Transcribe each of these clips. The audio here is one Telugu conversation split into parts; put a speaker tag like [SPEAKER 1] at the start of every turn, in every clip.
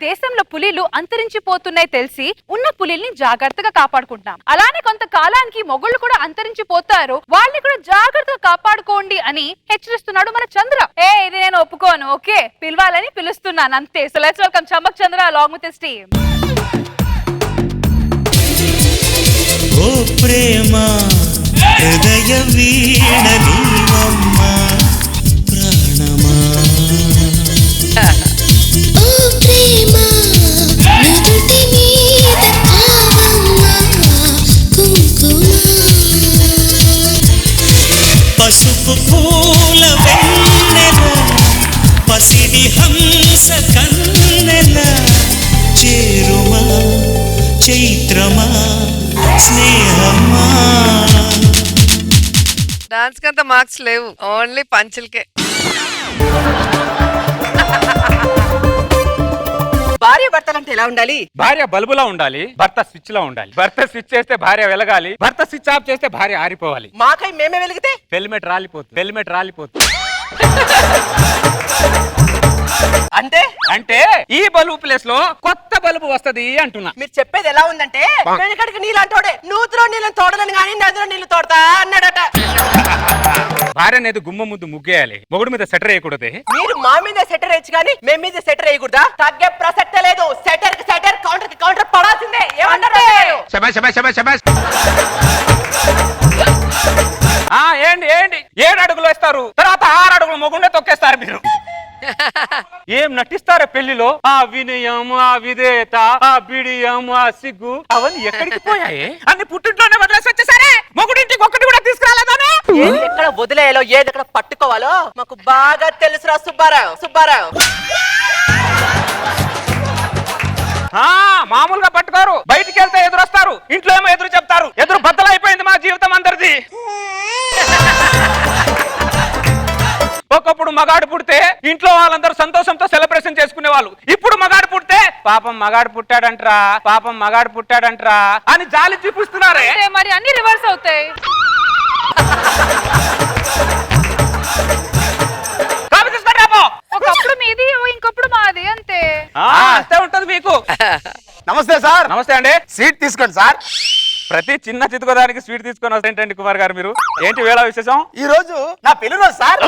[SPEAKER 1] దేశంలో పులిలు అంతరించిపోతున్నాయి తెలిసి ఉన్న పులిల్ని జాగ్రత్తగా కాపాడుకుంటున్నాం. అలానే కొంతకాలానికి మొగుళ్ళు కూడా అంతరించిపోతారు, వాళ్ళని కూడా జాగ్రత్తగా కాపాడుకోండి అని హెచ్చరిస్తున్నాడు మన చంద్ర. ఇది నేను ఒప్పుకోను, ఓకే పిలవాలని పిలుస్తున్నాను అంతే. So let's welcome Chambak Chandra along with his team.
[SPEAKER 2] ఓ ప్రేమ హృదయ వీణ నీవమ్మ ప్రాణమా.
[SPEAKER 3] ఓ ప్రేమ నుదుటి మీద చావమ్మ కుంకుమ.
[SPEAKER 2] పసుపు పూల వెన్నెల పసిడి హంస కన్నెల చేరుమా చైత్రమా స్నేహమా.
[SPEAKER 4] డాన్స్ కంత మార్క్స్ లేవు, ఓన్లీ పంచులకే.
[SPEAKER 5] భార్య భర్తలంటే ఎలా ఉండాలి?
[SPEAKER 6] భార్య బల్బులా ఉండాలి, భర్త స్విచ్ లో ఉండాలి. భర్త స్విచ్ చేస్తే భార్య వెలగాలి, భర్త స్విచ్ ఆఫ్ చేస్తే భార్య ఆరిపోవాలి.
[SPEAKER 5] మాకై మేమే వెలిగితే
[SPEAKER 6] హెల్మెట్ రాలిపోతుంది.
[SPEAKER 5] అంటే
[SPEAKER 6] అంటే ఈ బల్బు ప్లేస్ లో కొత్త బల్బు వస్తది అంటున్నా.
[SPEAKER 5] మీరు చెప్పేది ఎలా ఉందంటే వెనకడికి నీళ్ళంటోడే నూతిలో నీళ్ళని తోడలని గానీ నదిలో నీళ్లు తోడతా అన్నాడట.
[SPEAKER 6] భార్య అనేది గుమ్మ ముందు ముగ్గేయాలి, మొగుడు మీద సెటర్ వేయకూడదు.
[SPEAKER 5] మీరు మా మీద సెటర్ వేయచ్చు కానీ మేము మీద సెటర్ వేయకూడదా? తగ్గే ప్రసక్తే లేదు. సెటర్ కి సెటర్, కౌంటర్ కి కౌంటర్ పడాల్సిందే. ఏమంటారు?
[SPEAKER 6] ఏంటి 7 అడుగులు వేస్తారు, తర్వాత 6 అడుగులు మొగుండే తొక్కేస్తారు మీరు. ఏం నటిస్తారా పెళ్లిలో? ఆ వినయం, ఆ విధేయత, ఆ బిడియం, ఆ సిగ్గు అవన్నీ ఎక్కడికి పోయాయి? అన్ని పుట్టింట్లోనే వదిలేసి వచ్చేసరే, మొగుడింటికి ఒక్కటి కూడా తీసుకురాలేదానే.
[SPEAKER 5] ఏది ఎక్కడ వదిలేయాలో ఏది ఎక్కడ పట్టుకోవాలో మాకు బాగా తెలుసురా సుబ్బారావు.
[SPEAKER 6] మామూలుగా పట్టుకోరు, బయటికి వెళ్తే ఎదురొస్తారు, ఇంట్లో ఏమో ఎదురు చెప్తారు. ఎదురు బద్దలైపోయింది మా జీవితం అందరిది. ఒకప్పుడు మగాడు పుడితే ఇంట్లో వాళ్ళందరూ సంతోషంతో సెలబ్రేషన్ చేసుకునే వాళ్ళు. ఇప్పుడు మగాడు పుడితే పాపం మగాడు పుట్టాడంట్రా అని జాలి చూపిస్తున్నారే.
[SPEAKER 1] మరి అన్ని రివర్స్ అవుతాయి. ఒకప్పుడు మీది, ఇంకప్పుడు మాది, అంతే.
[SPEAKER 6] అంతే ఉంటది మీకు.
[SPEAKER 7] నమస్తే సార్.
[SPEAKER 6] నమస్తే అండి.
[SPEAKER 7] సీట్ తీసుకోండి సార్.
[SPEAKER 6] ప్రతి చిన్న చితుకోదానికి స్వీట్ తీసుకొని వస్తాయండి కుమార్ గారు మీరు. ఏంటి వేళ విశేషం?
[SPEAKER 7] ఈ రోజు నా పెళ్లి రోజు సార్.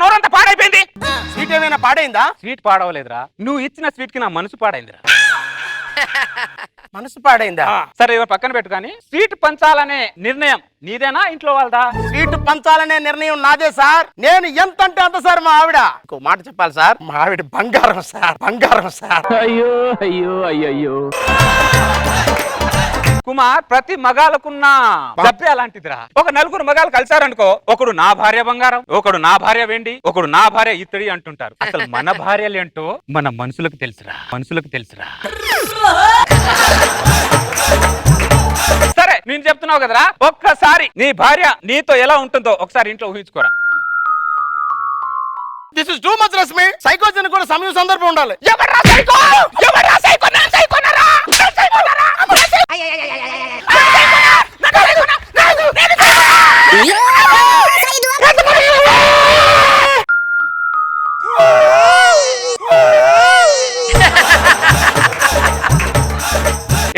[SPEAKER 6] నోరంతా పాడైపోయింది.
[SPEAKER 7] సీట్ ఏమైనా పాడైందా?
[SPEAKER 6] స్వీట్ పాడవలేదురా, నువ్వు ఇచ్చిన స్వీట్ కి నా మనసు పాడైందిరా.
[SPEAKER 7] మనసు పాడైందా?
[SPEAKER 6] సరే ఇవన్నీ పక్కన పెట్టు, కానీ స్వీట్ పంచాలనే నిర్ణయం నీదేనా ఇంట్లో వాళ్ళదా?
[SPEAKER 7] సీటు పంచాలనే నిర్ణయం నాదే సార్. నేను ఎంత అంటే అంత సార్. మా ఆవిడ ఇంకో మాట చెప్పాలి సార్, మా ఆవిడ బంగారం సార్.
[SPEAKER 6] అయ్యో కుమార్, ప్రతి మగాలకున్న జబ్బే అలాంటిదిరా. ఒక 4 మగాలు కలిసారనుకో, ఒకడు నా భార్య బంగారం, ఒకడు నా భార్య వెండి, ఒకడు నా భార్య ఇత్తడి అంటుంటారు. అసలు మన భార్యలేంటో మన మనసులకు తెలుసురా. సరే నేను చెప్తున్నావు కదరా, ఒక్కసారి నీ భార్య నీతో ఎలా ఉంటుందో ఒకసారి ఇంట్లో ఊహించుకోరా.
[SPEAKER 7] This is too much Rashmi. సైకోజన్ కూడా సమయం సందర్భం ఉండాలి.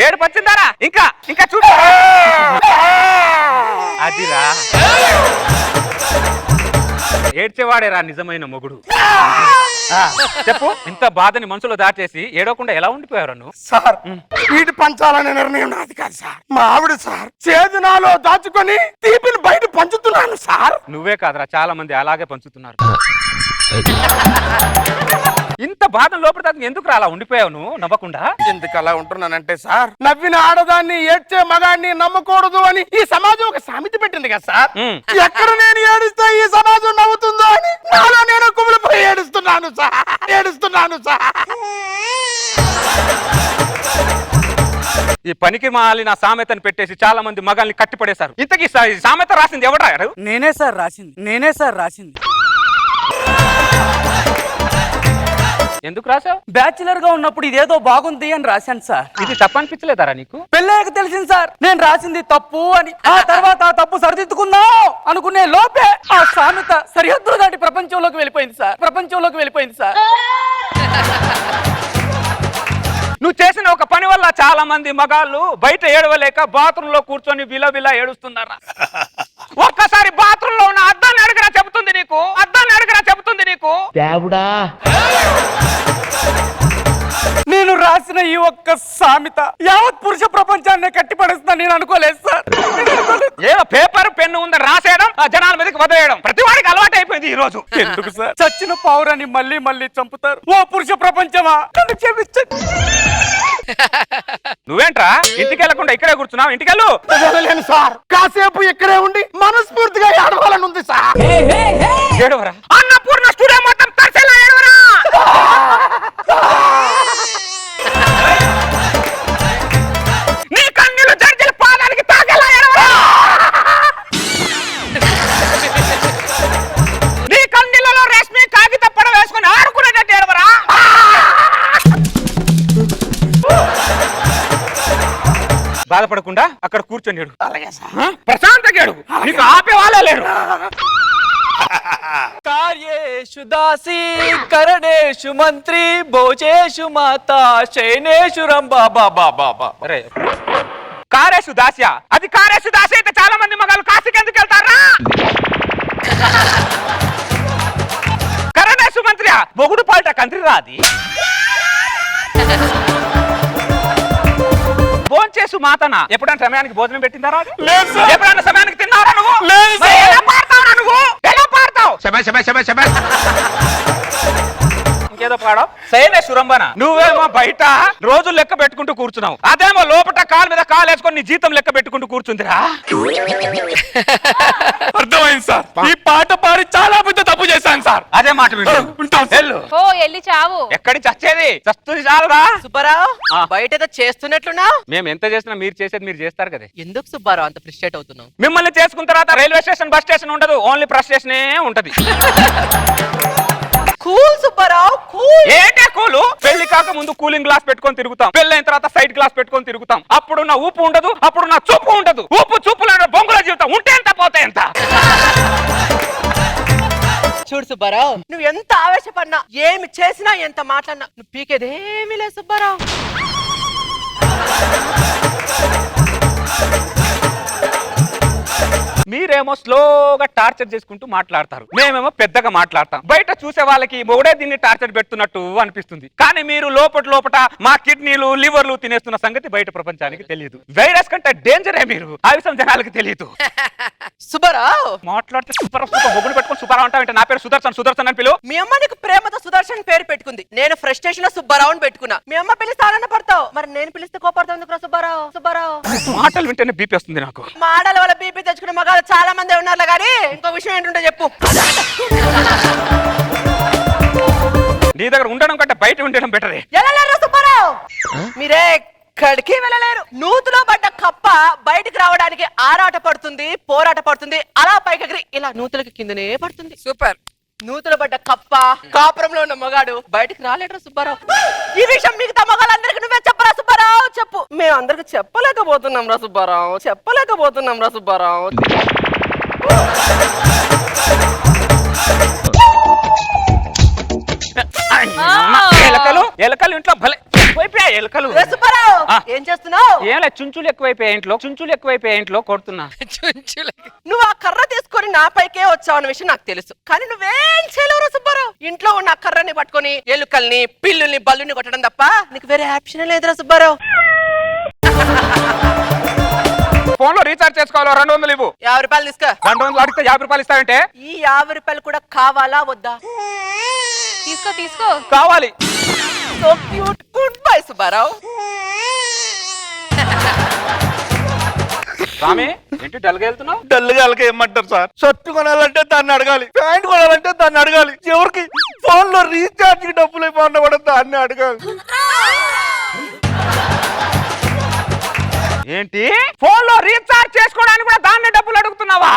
[SPEAKER 6] ఏడు పచ్చిందారా? ఇంకా చూడు. అదిరా ఏడ్చేవాడేరా నిజమైన మొగుడు. చెప్పు, ఇంత బాధని మనసులో దాచేసి ఏడవకుండా ఎలా ఉండిపోయారు నువ్వు?
[SPEAKER 7] సార్, వీటి పంచాలనే నిర్ణయం నాది కాదు సార్, మా ఆవిడ సార్. చేదునాలో దాచుకొని తీపిని బయట పంచుతున్నాను సార్.
[SPEAKER 6] నువ్వే కాదురా, చాలా మంది అలాగే పంచుతున్నారు. ఇంత బాధ లోపల ఎందుకు అలా ఉండిపోయావు నువ్వు నవ్వకుండా?
[SPEAKER 7] ఎందుకు అలా ఉంటున్నానంటే సార్, నవ్విన ఆడదాన్ని ఏడ్చే మగాడిని నమ్మకూడదు అని ఈ సమాజం ఒక సామెత పెట్టింది కదా సార్. ఎక్కడ నేను ఏడుస్తా ఈ సమాజం నవ్వుతుందో అని నాలో నేను కుమిలిపోయి ఏడుస్తున్నాను సార్.
[SPEAKER 6] ఈ పనికి మాలిన సామెతను పెట్టేసి చాలా మంది మగాల్ని కట్టిపడేశారు. ఇంతకీ సామెత రాసింది ఎవడా?
[SPEAKER 8] నేనే సార్ రాసింది.
[SPEAKER 6] ఎందుకు రాసావు?
[SPEAKER 8] బ్యాచిలర్ గా ఉన్నప్పుడు ఇదేదో బాగుంది అని రాశాను సార్.
[SPEAKER 6] ఇది తప్పనిపించలేదారా నీకు?
[SPEAKER 8] పెళ్ళాక తెలిసింది సార్ నేను రాసింది తప్పు అని. ఆ తర్వాత ఆ తప్పు సరిదిద్దుకుందాం అనుకునే లోపే ఆ సామెత సరిహద్దులు దాటి ప్రపంచంలోకి వెళ్ళిపోయింది సార్.
[SPEAKER 6] నువ్వు చేసిన ఒక పని వల్ల చాలా మంది మగాళ్ళు బయట ఏడవలేక బాత్రూమ్ లో కూర్చొని విలవిలా ఏడుస్తున్నారా? ఒక్కసారి బాత్రూమ్ లో ఉన్న అద్దాన్ని అడగరా చెబుతుంది నీకు.
[SPEAKER 7] దేవుడా,
[SPEAKER 8] నేను రాసిన ఈ ఒక్క సామెత యావత్ పురుష ప్రపంచాన్ని కట్టిపడేస్తున్నా నేను అనుకోలేదు సార్.
[SPEAKER 6] ఏదో పేపర్ పెన్ను ఉందని రాసేయడం, ఆ జనాల మీదకి వదిలేయడం ప్రతి వాడికి అలవాటు అయిపోయింది ఈ రోజు.
[SPEAKER 8] ఎందుకు సార్ చచ్చిన పౌరాన్ని మళ్ళీ మళ్ళీ చంపుతారు? ఓ పురుష ప్రపంచమా నన్ను క్షమించండి.
[SPEAKER 6] నువ్వేంట్రా ఇంటికి వెళ్లకుండా ఇక్కడే కూర్చున్నావు? ఇంటికెళ్ళు.
[SPEAKER 7] వదలలేను సార్, కాసేపు ఇక్కడే ఉండి మనస్ఫూర్తిగా ఏడవాలని ఉంది సార్.
[SPEAKER 6] ఏడవరా? అన్నపూర్ణ స్టూడియో మొత్తం తరిసేలా ఏడవరా? నీ కన్నీళ్ళు జడ్జిల పాదానికి తాకేలా ఏడవరా? నీ కన్నీళ్ళలో రేష్మి కాగిత పడ వేసుకుని ఆడుకునేటట్టు ఏడవరా? బాధపడకుండా అక్కడ కూర్చొని ఏడు. ప్రశాంతంగా ఏడు. నీకు ఆపే వాళ్ళే లేరు.
[SPEAKER 8] కార్యేషు దాసి కరణేషు మంత్రి భోజేషు మాతా శయనేషు రంభా బాబా బాబా.
[SPEAKER 6] అరే కారేసు దాస్య, అది కారేసు దాసి అయితే చాలా మంది మగాళ్ళు కాశీకి ఎందుకు వెళ్తారా? కరణేసు మంత్రి మొగుడు పాలిట కంత్రి రాది. భోంచేసు మాతన ఎప్పుడైనా సమయానికి భోజనం పెట్టిందారా? ఎప్పుడైనా సమయానికి తిన్నారా నువ్వు? మరి ఎలా పాడతావురా నువ్వు? ఎలా పాడతావు? ఇంకేదో పాడవు. సైనే సురంబన, నువ్వేమో బయట రోజు లెక్క పెట్టుకుంటూ కూర్చున్నావు, అదేమో లోపట కాలు మీద కాలు వేసుకొని నీ జీతం లెక్క పెట్టుకుంటూ కూర్చుందిరా.
[SPEAKER 8] అర్థమైంది సార్, ఈ పాట పాడి చాలా పెద్ద తప్పు చేశాను సార్.
[SPEAKER 6] అదే మాట వెళ్ళు.
[SPEAKER 1] ఓ ఎల్లి చావు.
[SPEAKER 6] ఎక్కడి చచ్చేది? చస్తుంది చాలరా.
[SPEAKER 5] సుబ్బారావు బయట ఏదో చేస్తున్నట్లున్నావు.
[SPEAKER 6] మేము ఎంత చేసినా మీరు చేసేది మీరు చేస్తారు కదా.
[SPEAKER 5] ఎందుకు సుబ్బారావు అంత ఫ్రస్ట్రేట్ అవుతున్నావు?
[SPEAKER 6] మిమ్మల్ని చేసుకున్న తర్వాత రైల్వే స్టేషన్ బస్ స్టేషన్ ఉండదు, ఓన్లీ ఫ్రస్ట్రేషనే ఉంటది.
[SPEAKER 5] Cool Subbarao cool.
[SPEAKER 6] ఏంటే కూలు? పెళ్లి కాక ముందు కూలింగ్ గ్లాస్ పెట్టుకొని తిరుగుతాం, పెళ్ళైన తర్వాత సైడ్ గ్లాస్ పెట్టుకొని తిరుగుతాం. అప్పుడు నా ఊపు ఉండదు, అప్పుడు నా చూపు ఉండదు. ఊపు చూపులో బొంగుల జీవితం ఉంటే ఎంత పోతే ఎంత.
[SPEAKER 5] చూడు సుబ్బారావు, నువ్వు ఎంత ఆవేశపడినా ఏమి చేసినా ఎంత మాట్లాడినా నువ్వు పీకేదేమీ లేదు సుబ్బారావు.
[SPEAKER 6] మీరేమో స్లోగా టార్చర్ చేసుకుంటూ మాట్లాడతారు, మేమేమో పెద్దగా మాట్లాడతాం. బయట చూసే వాళ్ళకి మొగుడే దీన్ని టార్చర్ పెడుతున్నట్టు అనిపిస్తుంది, కానీ మీరు లోపట మా కిడ్నీలు లివర్లు తినేస్తున్న సంగతి బయట ప్రపంచానికి తెలియదు. వైరస్ కంటే డేంజరే మీరు, ఆ విషయం జనాలకు తెలియదు.
[SPEAKER 5] సుబ్బారావు
[SPEAKER 6] మాట్లాడితే సూపర్ మొగుడు పెట్టుకుని సూపర్ అంటావు. నా పేరు సుదర్శన్ అని పిలువు.
[SPEAKER 5] మీ అమ్మ నీకు ప్రేమతో సుదర్శన్ పేరు పెట్టుకుంది, నేను ఫ్రస్ట్రేషన్ లో సుబ్బారావు అని పెట్టుకున్నా. మీ అమ్మ పిలిస్తే ఆనందపడతావు, మరి నేను పిలిస్తే కోపడతావు ఎందుకు సుబ్బారావు?
[SPEAKER 6] మాటలు వింటేనే బీపీ వస్తుంది నాకు.
[SPEAKER 5] మాటల వల్ల బీపీ తెచ్చుకునే మగాళ్ళు చాలా మంది ఉన్నారు కానీ ఇంకో విషయం ఏంటంటే చెప్పు.
[SPEAKER 6] నీ దగ్గర ఉండడం కంటే బయట ఉండడం బెటరే.
[SPEAKER 5] వెళ్ళలేరు సుబ్బారావు, మీరే ఎక్కడికి వెళ్ళలేరు. నూతులో పడ్డ కప్ప బయటికి రావడానికి ఆరాట పడుతుంది, పోరాట పడుతుంది, అలా పైకి ఎగిరి ఇలా నూతులకి కిందనే పడుతుంది.
[SPEAKER 4] సూపర్.
[SPEAKER 5] నూతులో పడ్డ కప్ప కాపురంలో ఉన్న మగాడు బయటికి రాలేడు సుబ్బారావు. ఈ విషయం మిగతా మగాళ్ళందరికీ నువ్వే చెప్పరా సుబ్బారావు? చెప్పు. మేము అందరికి చెప్పలేకపోతున్నాం రా సుబ్బారావు.
[SPEAKER 6] ఎలకలు ఇంట్లో భలే ఎక్కువైపోయాయి. ఎలకలు
[SPEAKER 5] ఏ సుబ్బారావు ఏం చేస్తున్నావు?
[SPEAKER 6] ఏం లేదు, చుంచులు ఎక్కువైపోయాయి ఇంట్లో కొడుతున్నా.
[SPEAKER 5] నువ్వు ఆ కర్ర తీసుకొని నా పైకే వచ్చావు అన్న విషయం నాకు తెలుసు, కానీ నువ్వేం చేయలేవు సుబ్బారావు. ఇంట్లో ఉన్న ఆ కర్రని పట్టుకొని ఎలుకల్ని పిల్లుల్ని బల్లుని కొట్టడం తప్ప నీకు వేరే ఆప్షన్ లేదురా సుబ్బారావు.
[SPEAKER 6] ఫోన్ లో రీఛార్జ్ చేసుకోవాలి, 200 ఇవ్వు.
[SPEAKER 5] 50 రూపాయలు తీసుకో.
[SPEAKER 6] 200 అడిగితే 50 రూపాయలు ఇస్తావంటే?
[SPEAKER 5] ఈ 50 రూపాయలు కూడా కావాలా వద్దా?
[SPEAKER 1] తీసుకో.
[SPEAKER 6] కావాలి.
[SPEAKER 5] So cute. Goodbye Subbarao.
[SPEAKER 6] Swami ఏంటి డల్గా వెళ్తున్నావు?
[SPEAKER 7] డల్గా ఏమంటారు సార్? షర్ట్ కొనాలంటే దాన్ని అడగాలి, ప్యాంట్ కొనాలంటే దాన్ని అడగాలి, ఎవరికి ఫోన్ లో రీఛార్జ్ డబ్బులు ఇవ్వకుండా కూడా దాన్ని అడగాలి.
[SPEAKER 6] ఏంటి ఫోన్ లో రీఛార్జ్ చేసుకోవడానికి కూడా దాన్ని డబ్బులు అడుగుతున్నావా?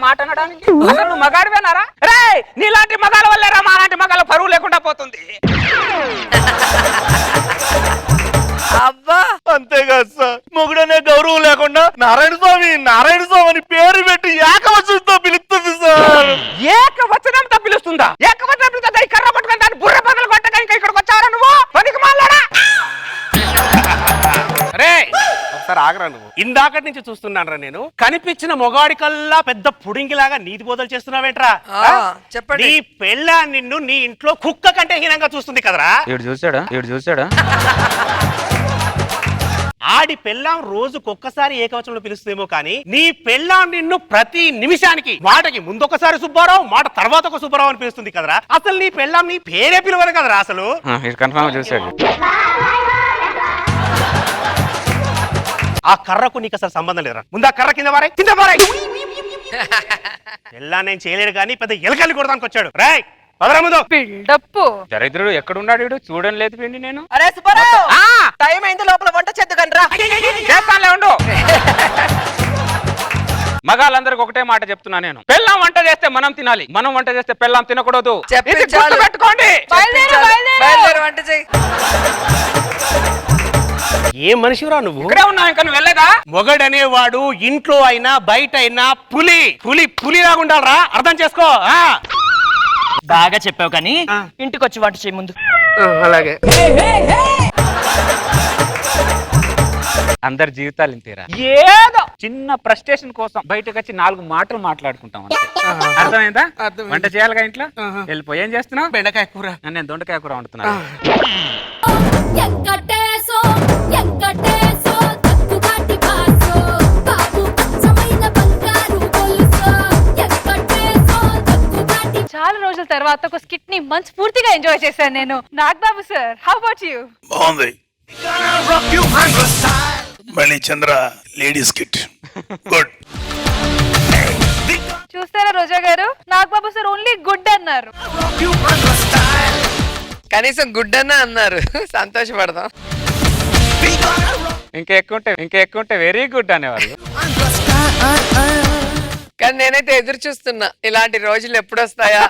[SPEAKER 6] మాట అనడానికి నువ్వు మగాడివేనారా? రే నీలాంటి మగాల వల్లేరా మాలాంటి మగాల పరువు లేకుండా తెల్లారిపోతుంది.
[SPEAKER 4] అబ్బా
[SPEAKER 7] అంతేకాదు సార్, మొగుడనే గౌరవం లేకుండా నారాయణ స్వామి అని పేరు పెట్టి ఏకవచనంతో పిలుస్తుంది సార్.
[SPEAKER 6] ఏకవచనంతో పిలుస్తుందా? ఏకవచనం పిలుస్తుందా? ఈ కర్ర పట్టుకొని దాన్ని బుర్ర బదులు కొట్టగా ఇంకా ఇక్కడికి వచ్చావరా నువ్వు? పనికి మాలాడా?
[SPEAKER 7] రే ఒకసారి ఆగరా నువ్వు. ఇందాకటి నుంచి చూస్తున్నాను నేను, కనిపించిన మొగాడి కల్లా పెద్ద పుడింగిలాగా నీతి బోధలు చేస్తున్నావేంట్రా?
[SPEAKER 4] చెప్పండి.
[SPEAKER 7] నీ పెళ్ళా నిన్ను నీ ఇంట్లో కుక్క కంటే హీనంగా చూస్తుంది కదరా?
[SPEAKER 6] ఈడు చూసాడా?
[SPEAKER 7] ఆడి పెళ్ళాం రోజుకొక్కసారి ఏకవచనంలో పిలుస్తుందేమో కానీ నీ పెళ్ళాం నిన్ను ప్రతి నిమిషానికి మాటకి ముందొకసారి సుబ్బారావు, మాట తర్వాత ఒక సుబ్బారావు అని పిలుస్తుంది కదరా? అసలు నీ పెళ్ళాం నీ పేరే పిలవదు కదరా అసలు?
[SPEAKER 6] కన్ఫర్మ్ చూసాడు.
[SPEAKER 7] ఆ కర్రకు నీకు అసలు సంబంధం లేదురా. ముందు ఆ కర్ర కింద పారాయ్. పెళ్ళా నేను చేయలేడు కానీ పెద్ద ఎలకల్ని కొడదానికి వచ్చాడు. రాయ్ పదరా ముందు.
[SPEAKER 1] బిల్డప్.
[SPEAKER 6] దరిద్రుడు ఎక్కడున్నాడు వీడు? చూడని లేదు పిండి నేను.
[SPEAKER 5] అరే సుబ్బారావు, టైం అయింది, లోపల వంట చేద్దు కనరా.
[SPEAKER 6] చేస్తానులే ఉండు. మగాళ్ళందరికి ఒకటే మాట చెప్తున్నా నేను, పెళ్ళాం వంట చేస్తే మనం తినాలి, మనం వంట చేస్తే పెళ్ళాం తినకూడదు. ఇది గుర్తుపెట్టుకోండి.
[SPEAKER 4] బయలుదేరు వంట చెయ్యి.
[SPEAKER 7] ఏం మనిషిరా నువ్వు?
[SPEAKER 6] ఇక్కడే ఉన్నావు, ఇంకా నువ్వు వెళ్ళేదా?
[SPEAKER 7] మొగడనేవాడు ఇంట్లో అయినా బయట అయినా పులిలాగా ఉండాలరా, అర్థం చేసుకో.
[SPEAKER 8] బాగా చెప్పావు కానీ ఇంటికి వచ్చి వంట చేయ ముందు.
[SPEAKER 4] అలాగే.
[SPEAKER 6] అందరి జీవితాలు ఇంతేరా. ఏదో చిన్న ఫ్రస్ట్రేషన్ కోసం బయటకు వచ్చి 4 మాటలు మాట్లాడుకుంటాం అంతే. అర్థమైందా? వంట చేయాలిగా ఇంట్లో. వెళ్ళిపోయి ఏం చేస్తున్నావు?
[SPEAKER 7] బెండకాయ కూర.
[SPEAKER 6] నేను దొండకాయ కూర వండుతున్నాను.
[SPEAKER 3] ఎంకటేశో ఎంకటేశో తక్కుగాటి బాసో బాబు అచ్చమైన బంగారు గొలుసో ఎంకటేశో తక్కుగాటి.
[SPEAKER 1] చాలా రోజుల తర్వాత ఒక స్కిట్ ని మనస్ఫూర్తిగా ఎంజాయ్ చేశాను నేను. Nagababu sir, how about you?
[SPEAKER 9] బాగుంది. మళ్ళీ చంద్ర లేడీస్ కిట్ గుడ్.
[SPEAKER 1] చూస్తారా రోజా గారు, నాగబాబు సార్ ఓన్లీ గుడ్ అన్నారు.
[SPEAKER 4] కనీసం గుడ్ అన్న అన్నారు, సంతోషపడదాం.
[SPEAKER 6] ఇంకా ఎక్కువ ఉంటే వెరీ గుడ్ అనేవాళ్ళు.
[SPEAKER 4] కానీ నేనైతే ఎదురు చూస్తున్నా, ఇలాంటి రోజులు ఎప్పుడు వస్తాయా,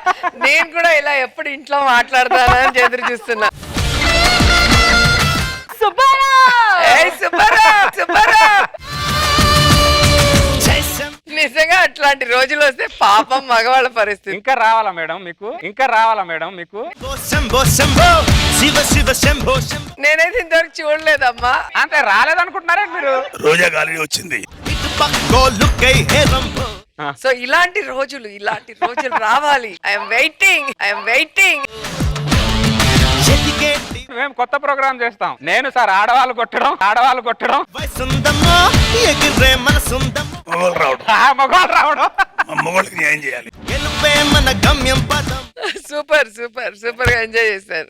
[SPEAKER 4] నేను కూడా ఇలా ఎప్పుడు ఇంట్లో మాట్లాడతానా అని ఎదురు చూస్తున్నా. నిజంగా అట్లాంటి రోజులు వస్తే పాపం మగవాళ్ళ పరిస్థితి.
[SPEAKER 6] ఇంకా రావాలా మేడం మీకు?
[SPEAKER 4] నేనైతే ఇంతవరకు చూడలేదమ్మా.
[SPEAKER 6] అంతే రాలేదనుకుంటున్నారా మీరు?
[SPEAKER 9] రోజా గాలి వచ్చింది.
[SPEAKER 4] సో ఇలాంటి రోజులు రావాలి. I'm waiting.
[SPEAKER 6] మేము కొత్త ప్రోగ్రామ్ చేస్తాం. నేను సార్ ఆడవాళ్ళు కొట్టడం
[SPEAKER 9] మగవాళ్ళు రావడం,
[SPEAKER 6] మగవాళ్ళు రావడం,
[SPEAKER 9] మగవాళ్ళకి న్యాయం చేయాలి.
[SPEAKER 4] సూపర్ గా ఎంజాయ్ చేశారు.